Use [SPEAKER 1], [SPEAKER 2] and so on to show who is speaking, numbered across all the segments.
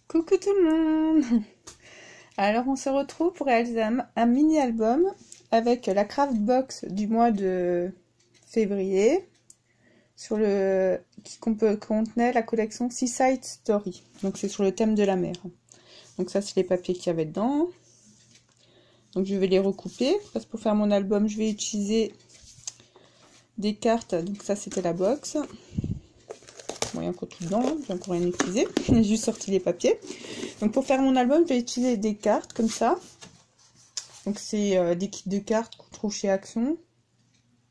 [SPEAKER 1] Coucou tout le monde. Alors on se retrouve pour réaliser un mini-album avec la craft box du mois de février qui contenait la collection Seaside Story. Donc c'est sur le thème de la mer. Donc ça c'est les papiers qu'il y avait dedans. Donc je vais les recouper parce que pour faire mon album je vais utiliser des cartes. Donc ça c'était la box. Bon, il y a encore tout dedans, hein. J'ai encore rien utilisé. J'ai juste sorti les papiers. Donc pour faire mon album, je vais utiliser des cartes comme ça. Donc c'est des kits de cartes qu'on trouve chez Action.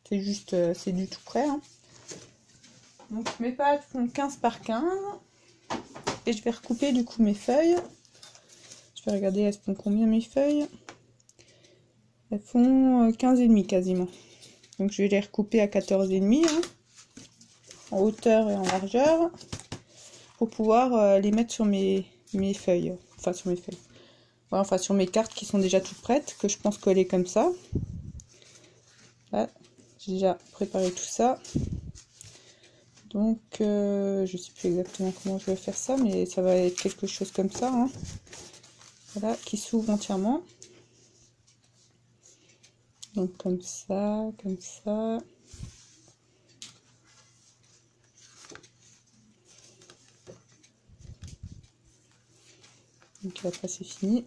[SPEAKER 1] C'est juste, c'est du tout prêt. Hein. Donc mes pages font 15 par 15. Et je vais recouper du coup mes feuilles. Je vais regarder, elles font combien mes feuilles. Elles font 15,5 quasiment. Donc je vais les recouper à 14,5. Hein. En hauteur et en largeur pour pouvoir les mettre sur mes feuilles, enfin sur mes feuilles, voilà, enfin sur mes cartes qui sont déjà toutes prêtes, que je pense coller comme ça. Là, j'ai déjà préparé tout ça, donc je sais plus exactement comment je vais faire ça, mais ça va être quelque chose comme ça, hein. Voilà, qui s'ouvre entièrement, donc comme ça, comme ça. Donc après c'est fini.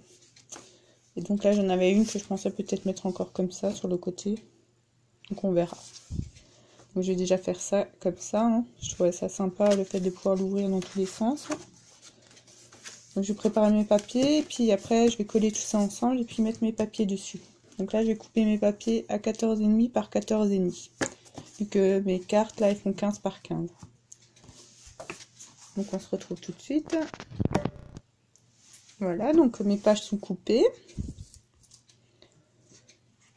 [SPEAKER 1] Et donc là j'en avais une que je pensais peut-être mettre encore comme ça sur le côté. Donc on verra. Donc je vais déjà faire ça comme ça. Hein. Je trouvais ça sympa le fait de pouvoir l'ouvrir dans tous les sens. Donc je vais préparer mes papiers. Et puis après je vais coller tout ça ensemble et puis mettre mes papiers dessus. Donc là je vais couper mes papiers à 14,5 par 14,5. Vu que mes cartes là elles font 15 par 15. Donc on se retrouve tout de suite. Voilà, donc mes pages sont coupées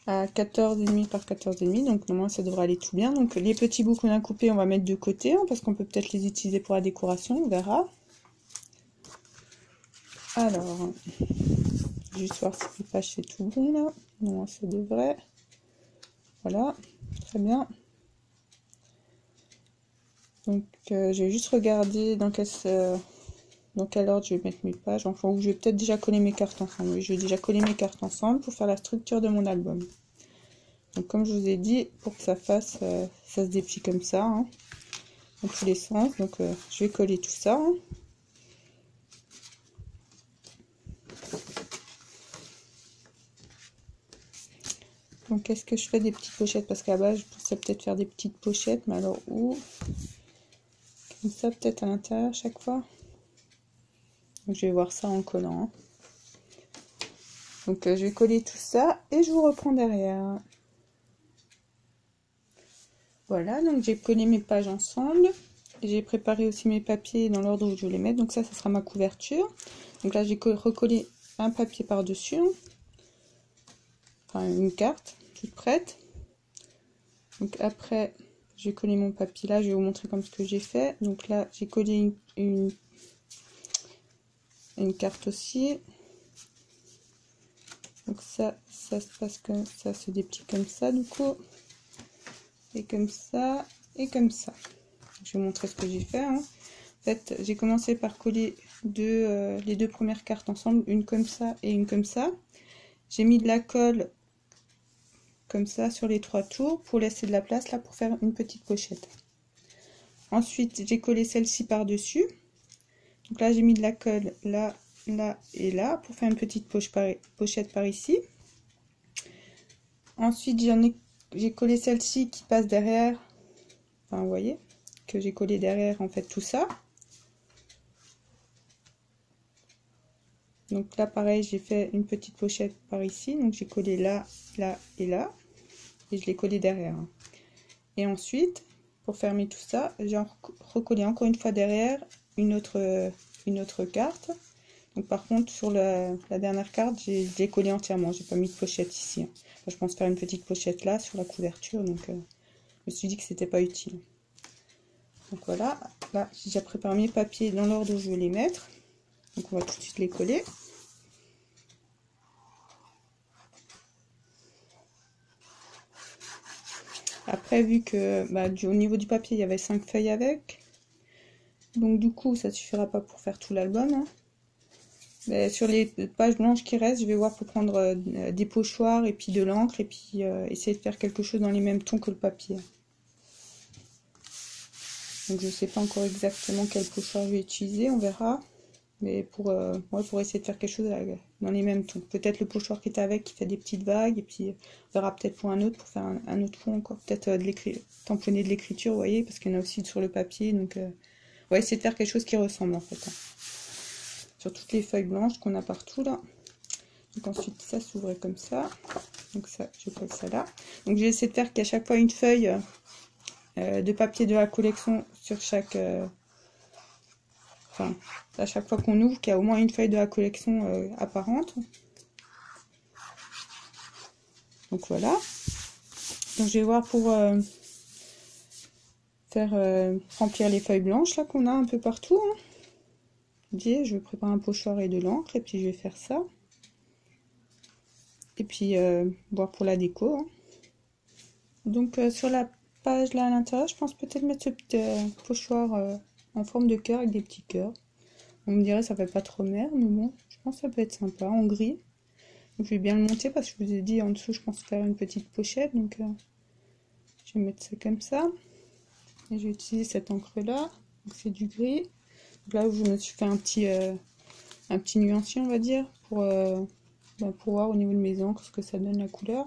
[SPEAKER 1] à 14,5 par 14,5, donc normalement ça devrait aller tout bien. Donc les petits bouts qu'on a coupés, on va mettre de côté, hein, parce qu'on peut peut-être les utiliser pour la décoration, on verra. Alors, juste voir si les pages c'est tout bon là. Non, ça devrait. Voilà, très bien. Donc je vais juste regarder dans quel ordre je vais mettre mes pages. Enfin, ou je vais peut-être déjà coller mes cartes ensemble. Oui, je vais déjà coller mes cartes ensemble pour faire la structure de mon album. Donc comme je vous ai dit, pour que ça fasse, ça se déplie comme ça, hein, dans tous les sens. Donc je vais coller tout ça. Hein. Donc est-ce que je fais des petites pochettes? Parce qu'à la base je pensais peut-être faire des petites pochettes, mais alors où? Comme ça peut-être à l'intérieur chaque fois. Donc je vais voir ça en collant. Hein. Donc je vais coller tout ça et je vous reprends derrière. Voilà, donc j'ai collé mes pages ensemble. J'ai préparé aussi mes papiers dans l'ordre où je vais les mettre. Donc ça sera ma couverture. Donc là j'ai recollé un papier par-dessus. Enfin une carte toute prête. Donc après j'ai collé mon papier là. Je vais vous montrer comme ce que j'ai fait. Donc là j'ai collé une carte aussi. Donc ça se passe comme ça, se déplie comme ça du coup. Et comme ça, et comme ça. Je vais vous montrer ce que j'ai fait. Hein. En fait, j'ai commencé par coller les deux premières cartes ensemble, une comme ça et une comme ça. J'ai mis de la colle comme ça sur les 3 tours pour laisser de la place là pour faire une petite pochette. Ensuite, j'ai collé celle-ci par-dessus. Donc là, j'ai mis de la colle là, là et là pour faire une petite pochette par ici. Ensuite, j'ai collé celle-ci qui passe derrière. Enfin, vous voyez que j'ai collé derrière en fait tout ça. Donc là, pareil, j'ai fait une petite pochette par ici. Donc j'ai collé là, là et là. Et je l'ai collé derrière. Et ensuite, pour fermer tout ça, j'ai recollé encore une fois derrière une autre carte. Donc par contre, sur la dernière carte, j'ai collé entièrement. J'ai pas mis de pochette ici. Enfin, je pense faire une petite pochette là sur la couverture. Donc je me suis dit que c'était pas utile. Donc voilà, là j'ai déjà préparé mes papiers dans l'ordre où je vais les mettre. Donc on va tout de suite les coller. Après, vu que au niveau du papier, il y avait 5 feuilles avec. Donc du coup, ça suffira pas pour faire tout l'album. Hein. Mais sur les pages blanches qui restent, je vais voir pour prendre des pochoirs et puis de l'encre et puis essayer de faire quelque chose dans les mêmes tons que le papier. Donc je sais pas encore exactement quel pochoir je vais utiliser, on verra. Mais pour essayer de faire quelque chose dans les mêmes tons. Peut-être le pochoir qui est avec qui fait des petites vagues, et puis on verra peut-être pour un autre, pour faire un autre fond encore. Peut-être tamponner de l'écriture, vous voyez, parce qu'il y en a aussi sur le papier. Donc on va essayer de faire quelque chose qui ressemble en fait. Hein. Sur toutes les feuilles blanches qu'on a partout là. Donc ensuite ça s'ouvrait comme ça. Donc ça, je colle ça là. Donc j'ai essayé de faire qu'à chaque fois une feuille de papier de la collection sur chaque... Enfin, à chaque fois qu'on ouvre, qu'il y a au moins une feuille de la collection apparente. Donc voilà. Donc je vais voir pour faire remplir les feuilles blanches là qu'on a un peu partout. Hein. Vous voyez, je vais préparer un pochoir et de l'encre et puis je vais faire ça. Et puis voir pour la déco. Hein. Donc sur la page là à l'intérieur, je pense peut-être mettre ce petit pochoir en forme de cœur avec des petits cœurs. On me dirait ça fait pas trop mer, mais bon, je pense que ça peut être sympa en gris. Donc, je vais bien le monter parce que je vous ai dit en dessous, je pense faire une petite pochette. Donc je vais mettre ça comme ça. Et je vais utiliser cette encre là. Donc c'est du gris. Donc là où je me suis fait un petit nuancier, on va dire, pour voir au niveau de mes encres ce que ça donne la couleur.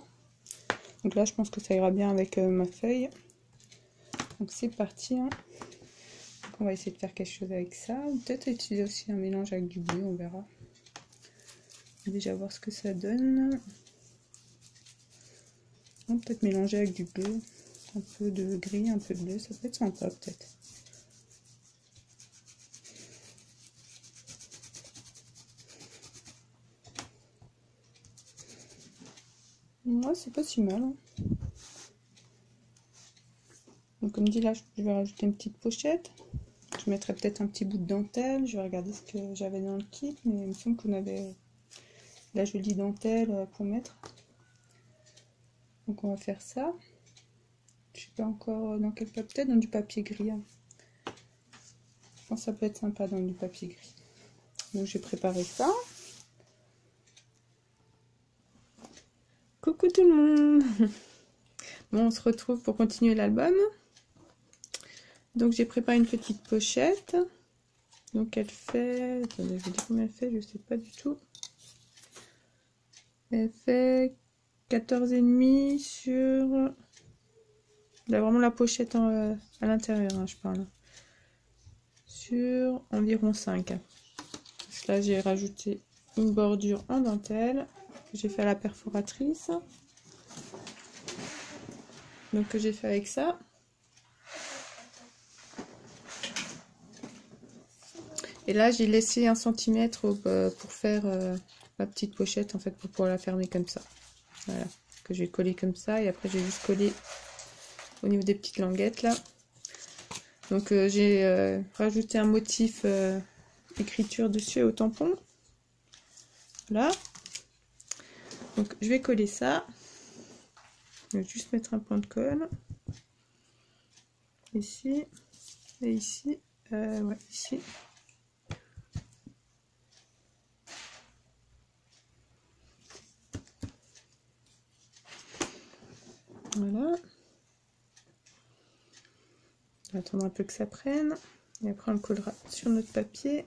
[SPEAKER 1] Donc là je pense que ça ira bien avec ma feuille. Donc c'est parti. Hein. On va essayer de faire quelque chose avec ça. Peut-être utiliser aussi un mélange avec du bleu, on verra. Déjà voir ce que ça donne. On va peut-être mélanger avec du bleu. Un peu de gris, un peu de bleu. Ça peut être sympa peut-être. Ouais, c'est pas si mal. Hein. Donc comme dit là, je vais rajouter une petite pochette. Je mettrai peut-être un petit bout de dentelle. Je vais regarder ce que j'avais dans le kit, mais il me semble qu'on avait la jolie dentelle pour mettre. Donc on va faire ça. Je sais pas encore dans quel papier, peut-être dans du papier gris. Hein. Je pense que ça peut être sympa dans du papier gris. Donc j'ai préparé ça. Coucou tout le monde. Bon, on se retrouve pour continuer l'album. Donc j'ai préparé une petite pochette. Donc elle fait... Attendez, je vais dire combien elle fait, je sais pas du tout. Elle fait 14,5 sur... Là vraiment la pochette à l'intérieur, hein, je parle. Sur environ 5. Parce que là j'ai rajouté une bordure en dentelle. J'ai fait à la perforatrice. Donc que j'ai fait avec ça. Et là j'ai laissé 1 cm pour faire ma petite pochette en fait pour pouvoir la fermer comme ça. Voilà, que je vais coller comme ça et après j'ai juste collé au niveau des petites languettes là. Donc j'ai rajouté un motif écriture dessus au tampon. Voilà. Donc je vais coller ça. Je vais juste mettre un point de colle. Ici. Et ici. Ouais, ici. Voilà. On va attendre un peu que ça prenne. Et après on le collera sur notre papier.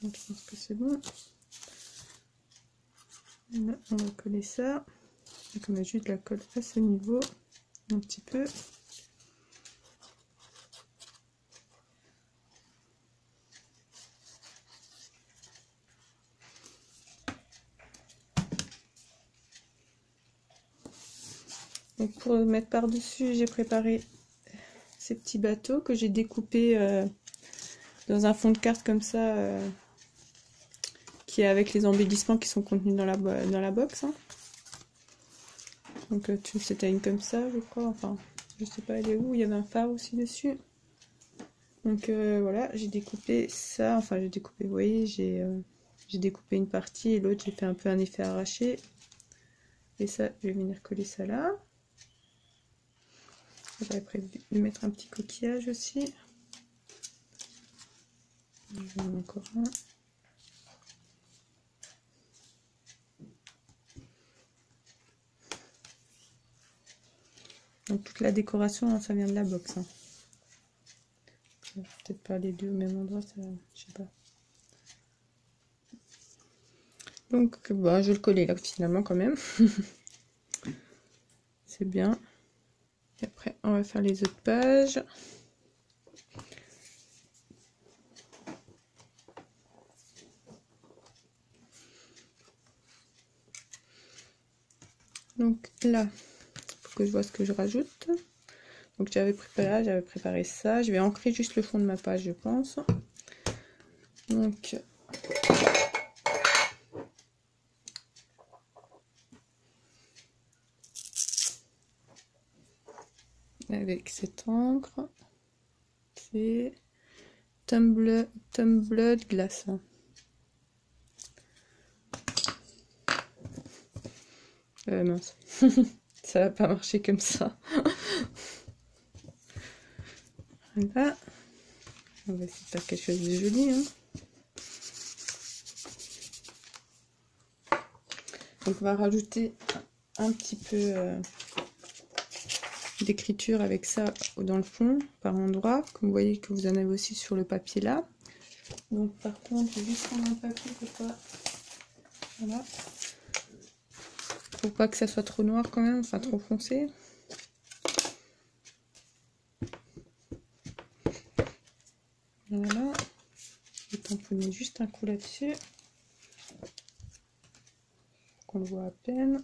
[SPEAKER 1] Donc, je pense que c'est bon. Là, on va coller ça. Donc on met juste la colle à ce niveau. Un petit peu. Donc pour le mettre par dessus, j'ai préparé ces petits bateaux que j'ai découpés dans un fond de carte comme ça, qui est avec les embellissements qui sont contenus dans la box. Hein. Donc c'était une comme ça, je crois. Enfin, je sais pas elle est où. Il y avait un phare aussi dessus. Donc voilà, j'ai découpé ça. Enfin, j'ai découpé, vous voyez, j'ai découpé une partie et l'autre j'ai fait un peu un effet arraché. Et ça, je vais venir coller ça là. J'avais prévu de mettre un petit coquillage aussi. encore un. Donc toute la décoration, hein, ça vient de la box. Hein. Peut-être pas les deux au même endroit, ça, je sais pas. Donc bah, je vais le coller là finalement quand même. C'est bien. Et après on va faire les autres pages. Donc là, faut que je vois ce que je rajoute. Donc j'avais préparé ça. Je vais ancrer juste le fond de ma page, je pense. Donc avec cette encre, c'est Tumblr Glass. Mince, ça va pas marcher comme ça. Voilà. On va essayer de faire quelque chose de joli. Hein. Donc on va rajouter un petit peu d'écriture avec ça dans le fond, par endroit. Comme vous voyez que vous en avez aussi sur le papier là. Donc par contre, je vais juste prendre un papier pour pas... Voilà. Faut pas que ça soit trop noir quand même, enfin trop foncé. Voilà. Je vais tamponner juste un coup là-dessus. Qu'on le voit à peine.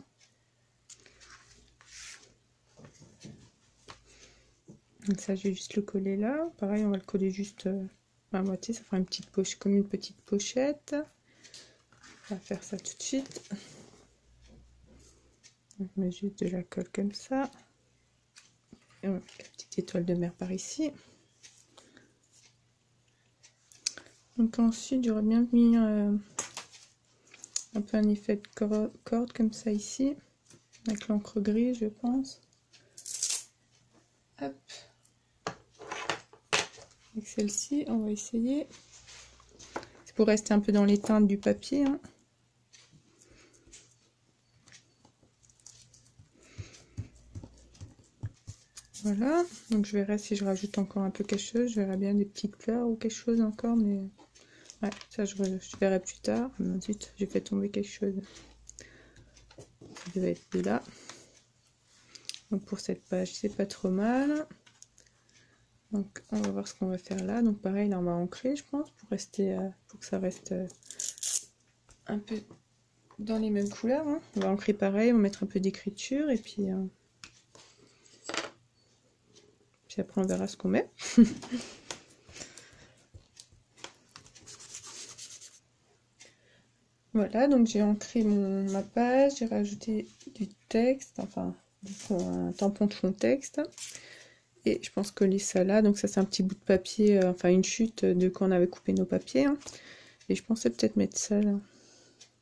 [SPEAKER 1] Donc ça, je vais juste le coller là. Pareil, on va le coller juste à moitié. Ça fera une petite poche, comme une petite pochette. On va faire ça tout de suite. Donc, je mets juste de la colle comme ça. Et on va mettre la petite étoile de mer par ici. Donc ensuite, j'aurais bien mis un peu un effet de corde comme ça ici. Avec l'encre grise, je pense. Hop. Avec celle-ci, on va essayer. C'est pour rester un peu dans les teintes du papier. Hein. Voilà, donc je verrai si je rajoute encore un peu quelque chose, je verrai bien des petites fleurs ou quelque chose encore, mais ouais, ça je verrai plus tard. Ensuite, j'ai fait tomber quelque chose. Ça devait être de là. Donc pour cette page, c'est pas trop mal. Donc on va voir ce qu'on va faire là. Donc pareil, là on va ancrer, je pense, pour rester, pour que ça reste un peu dans les mêmes couleurs. Hein. On va ancrer pareil, on va mettre un peu d'écriture et puis après on verra ce qu'on met. Voilà, donc j'ai ancré ma page, j'ai rajouté du texte, enfin un tampon de fond texte. Et je pense coller ça là, donc ça c'est un petit bout de papier, enfin une chute de quand on avait coupé nos papiers. Hein. Et je pensais peut-être mettre ça là.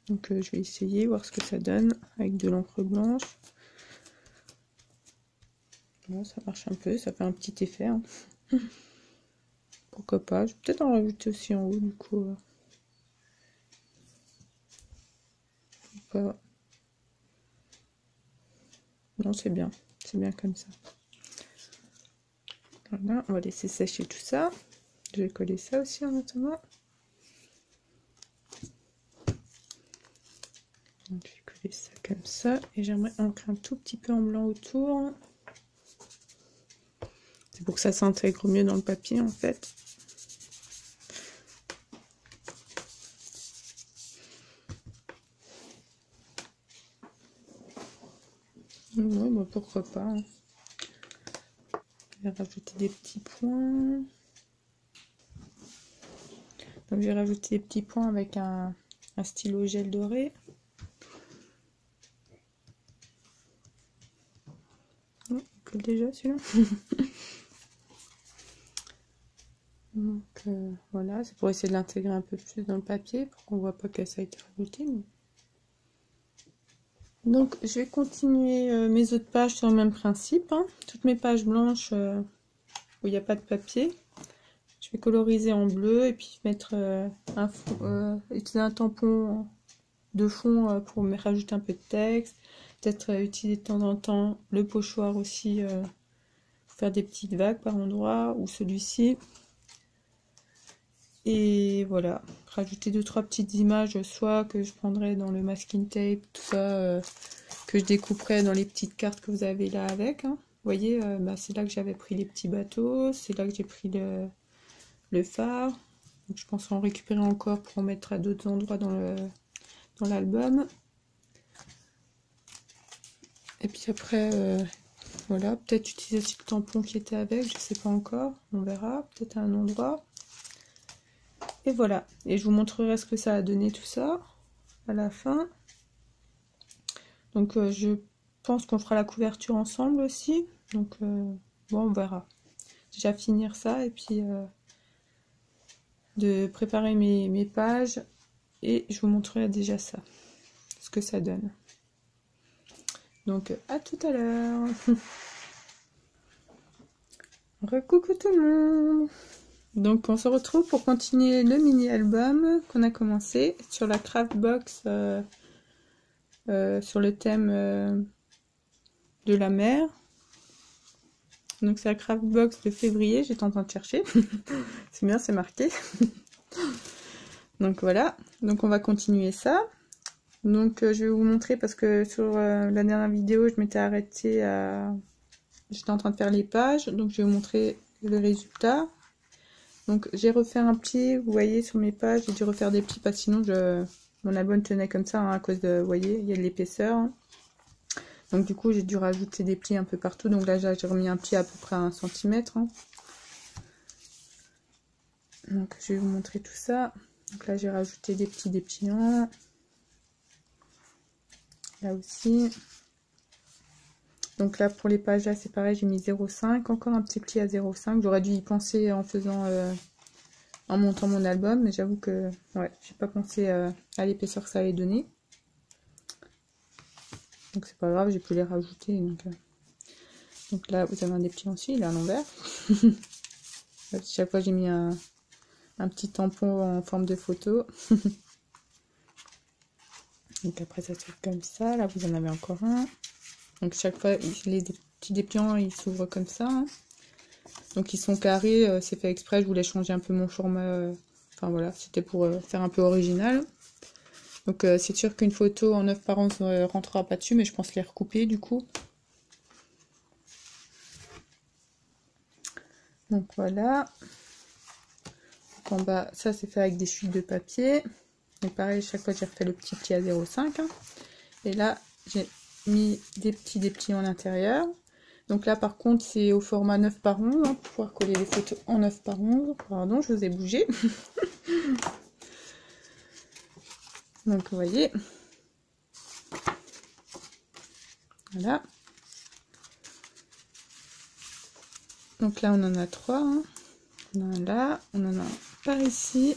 [SPEAKER 1] Donc je vais essayer, voir ce que ça donne avec de l'encre blanche. Bon, ça marche un peu, ça fait un petit effet. Hein. Pourquoi pas, je vais peut-être en rajouter aussi en haut du coup. Pas... Non, c'est bien comme ça. Voilà, on va laisser sécher tout ça. Je vais coller ça aussi en attendant. Donc, je vais coller ça comme ça. Et j'aimerais ancrer un tout petit peu en blanc autour. C'est pour que ça s'intègre mieux dans le papier en fait. Oui, bah pourquoi pas. Hein. Je vais rajouter des petits points. Donc je vais rajouter des petits points avec un stylo gel doré. Oh, il colle déjà celui-là. Donc voilà, c'est pour essayer de l'intégrer un peu plus dans le papier pour qu'on voit pas que ça a été rajouté. Mais... Donc je vais continuer mes autres pages sur le même principe. Hein. Toutes mes pages blanches où il n'y a pas de papier. Je vais coloriser en bleu et puis mettre utiliser un tampon de fond pour me rajouter un peu de texte. Peut-être utiliser de temps en temps le pochoir aussi pour faire des petites vagues par endroit, ou celui-ci. Et voilà, rajouter 2-3 petites images, soit que je prendrai dans le masking tape, tout ça, que je découperai dans les petites cartes que vous avez là avec. Hein. Vous voyez, c'est là que j'avais pris les petits bateaux, c'est là que j'ai pris le phare. Donc, je pense en récupérer encore pour en mettre à d'autres endroits dans l'album. Et puis après, voilà, peut-être utiliser aussi le tampon qui était avec, je sais pas encore, on verra, peut-être à un endroit. Et voilà, et je vous montrerai ce que ça a donné tout ça à la fin. Donc je pense qu'on fera la couverture ensemble aussi, donc bon, on verra. Déjà finir ça et puis de préparer mes pages, et je vous montrerai déjà ça, ce que ça donne. Donc à tout à l'heure. Recoucou tout le monde. Donc on se retrouve pour continuer le mini-album qu'on a commencé sur la craft box sur le thème de la mer. Donc c'est la craft box de février, j'étais en train de chercher. C'est bien, c'est marqué. Donc voilà, donc on va continuer ça. Donc je vais vous montrer, parce que sur la dernière vidéo je m'étais arrêtée à... J'étais en train de faire les pages, donc je vais vous montrer le résultat. Donc j'ai refait un pli, vous voyez, sur mes pages, j'ai dû refaire des plis parce que sinon mon album tenait comme ça, hein, à cause de, vous voyez, il y a de l'épaisseur. Hein. Donc du coup j'ai dû rajouter des plis un peu partout, donc là j'ai remis un pli à peu près à 1 cm. Hein. Donc je vais vous montrer tout ça. Donc là j'ai rajouté des petits dépliants. Là aussi. Donc là pour les pages là c'est pareil, j'ai mis 0,5, encore un petit pli à 0,5. J'aurais dû y penser en faisant en montant mon album, mais j'avoue que ouais, j'ai pas pensé à l'épaisseur que ça allait donner. Donc c'est pas grave, j'ai pu les rajouter. Donc là vous avez un dépli aussi, il est à l'envers. Chaque fois j'ai mis un petit tampon en forme de photo. Donc après ça se fait comme ça, là vous en avez encore un. Donc chaque fois les petits dépliants ils s'ouvrent comme ça. Hein. Donc ils sont carrés, c'est fait exprès, je voulais changer un peu mon format. Enfin voilà, c'était pour faire un peu original. Donc c'est sûr qu'une photo en 9 par 11 ne rentrera pas dessus, mais je pense les recouper du coup. Donc voilà. Donc, en bas, ça c'est fait avec des chutes de papier. Et pareil, chaque fois j'ai refait le petit pli à 0,5. Hein. Et là, j'ai mis des petits dépliants à l'intérieur. Donc là par contre c'est au format 9 par 11, hein, pour pouvoir coller les photos en 9 par 11. Pardon, je vous ai bougé. Donc vous voyez. Voilà. Donc là on en a 3. Hein. On en a là, on en a un par ici.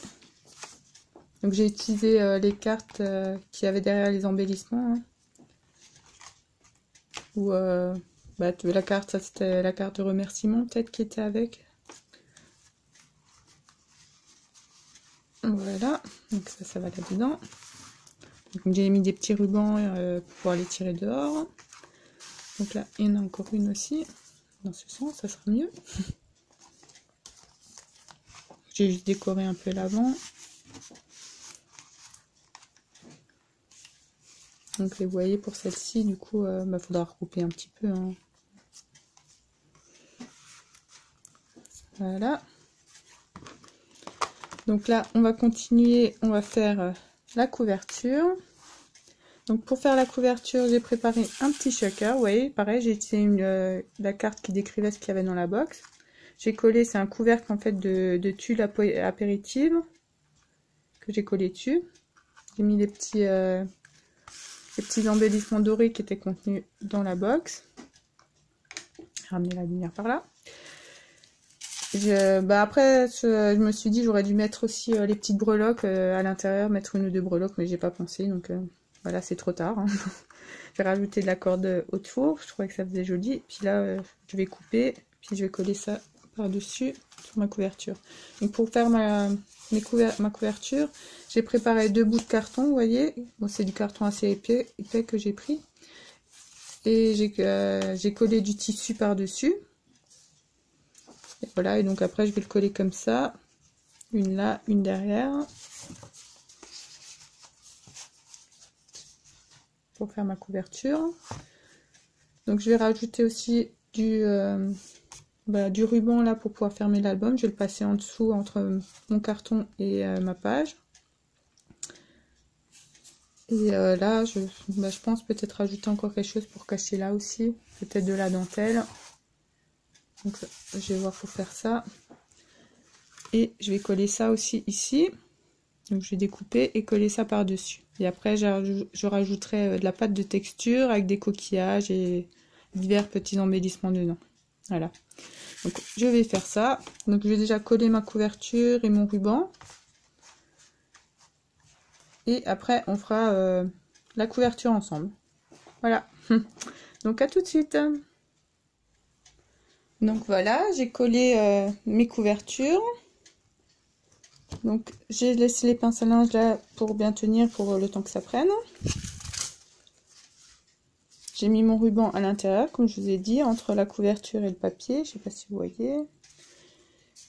[SPEAKER 1] Donc j'ai utilisé les cartes qu'il y avait derrière les embellissements. Hein. Ou la carte, ça c'était la carte de remerciement peut-être qui était avec. Voilà, donc ça va là-dedans. J'ai mis des petits rubans pour pouvoir les tirer dehors. Donc là, il y en a encore une aussi. Dans ce sens, ça sera mieux. J'ai juste décoré un peu l'avant. Donc vous voyez pour celle-ci, du coup, faudra recouper un petit peu. Hein. Voilà. Donc là, on va continuer, on va faire la couverture. Donc pour faire la couverture, j'ai préparé un petit shaker. Vous voyez, pareil, j'ai utilisé la carte qui décrivait ce qu'il y avait dans la box. J'ai collé, c'est un couvercle en fait de tulle apéritive que j'ai collé dessus. J'ai mis les petits embellissements dorés qui étaient contenus dans la box. Ramener la lumière par là. Après, je me suis dit j'aurais dû mettre aussi les petites breloques à l'intérieur, mettre 1 ou 2 breloques, mais j'ai pas pensé, donc voilà, c'est trop tard. Hein. J'ai rajouté de la corde haute four, je trouvais que ça faisait joli. Puis là, je vais couper, puis je vais coller ça par-dessus sur ma couverture. Donc pour faire ma couverture, j'ai préparé 2 bouts de carton, vous voyez. Bon, c'est du carton assez épais que j'ai pris. Et j'ai collé du tissu par-dessus. Et voilà, et donc après je vais le coller comme ça. Une là, une derrière. Pour faire ma couverture. Donc je vais rajouter aussi du ruban là pour pouvoir fermer l'album. Je vais le passer en dessous entre mon carton et ma page. Et là, je pense peut-être rajouter encore quelque chose pour cacher là aussi. Peut-être de la dentelle. Donc je vais voir pour faire ça. Et je vais coller ça aussi ici. Donc je vais découper et coller ça par-dessus. Et après je rajouterai de la pâte de texture avec des coquillages et divers petits embellissements dedans. Voilà. Donc je vais faire ça. Donc je vais déjà coller ma couverture et mon ruban. Et après on fera la couverture ensemble. Voilà. Donc à tout de suite. Donc voilà, j'ai collé mes couvertures. Donc j'ai laissé les pinces à linge là pour bien tenir pour le temps que ça prenne. J'ai mis mon ruban à l'intérieur comme je vous ai dit, entre la couverture et le papier, je sais pas si vous voyez.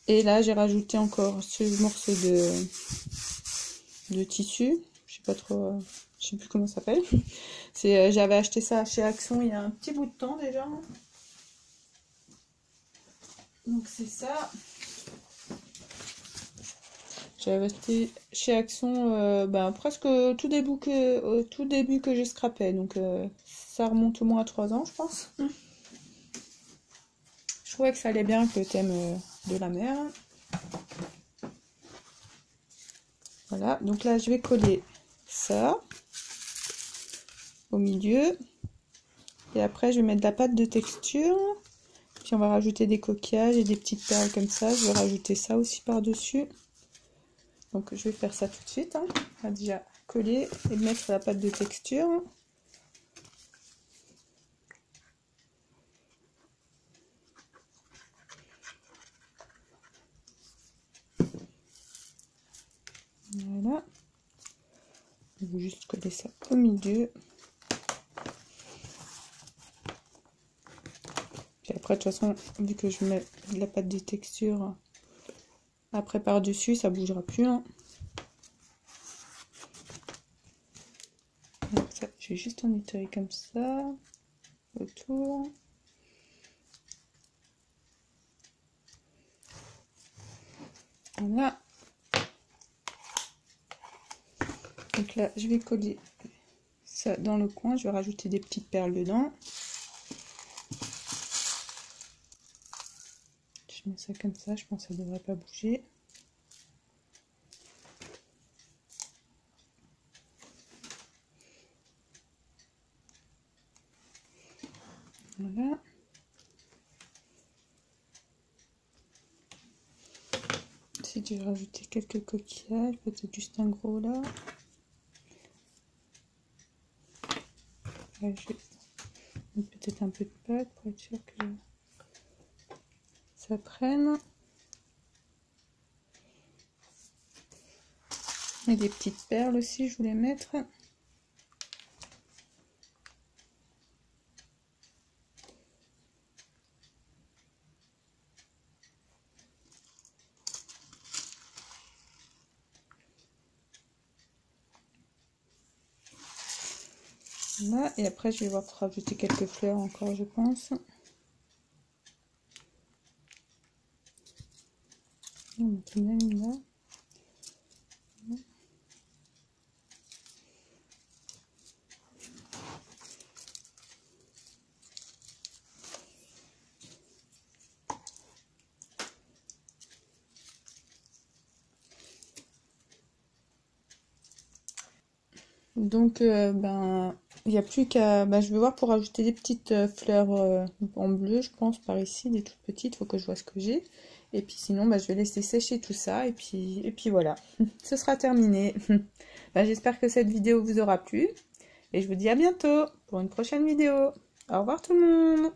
[SPEAKER 1] Et là j'ai rajouté encore ce morceau de tissu, je sais pas trop, je sais plus comment ça s'appelle. J'avais acheté ça chez Action il y a un petit bout de temps déjà. Donc c'est ça. J'avais acheté chez Action presque tout début que j'ai scrappé. Donc ça remonte au moins à 3 ans je pense. Je trouvais que ça allait bien avec le thème de la mer. Voilà, donc là je vais coller ça au milieu. Et après je vais mettre de la pâte de texture. Puis on va rajouter des coquillages et des petites perles comme ça. Je vais rajouter ça aussi par-dessus. Donc je vais faire ça tout de suite. Hein. On va déjà coller et mettre la pâte de texture. Voilà. Je vais juste coller ça au milieu. Puis après, de toute façon, vu que je mets de la pâte de texture après par-dessus, ça bougera plus. Hein. Donc ça, je vais juste en étirer comme ça, autour. Voilà. Donc là, je vais coller ça dans le coin. Je vais rajouter des petites perles dedans. Je mets ça comme ça. Je pense que ça ne devrait pas bouger. Voilà. Ensuite, je vais rajouter quelques coquillages. Peut-être juste un gros là. Là, je vais mettre peut-être un peu de pâte pour être sûr que ça prenne. Et des petites perles aussi, je voulais mettre. Voilà, et après je vais voir pour rajouter quelques fleurs encore, je pense. On met bien là. Donc il n'y a plus qu'à, je vais voir pour rajouter des petites fleurs en bleu, je pense, par ici, des toutes petites, faut que je vois ce que j'ai. Et puis sinon, je vais laisser sécher tout ça, et puis voilà, ce sera terminé. J'espère que cette vidéo vous aura plu, et je vous dis à bientôt pour une prochaine vidéo. Au revoir tout le monde!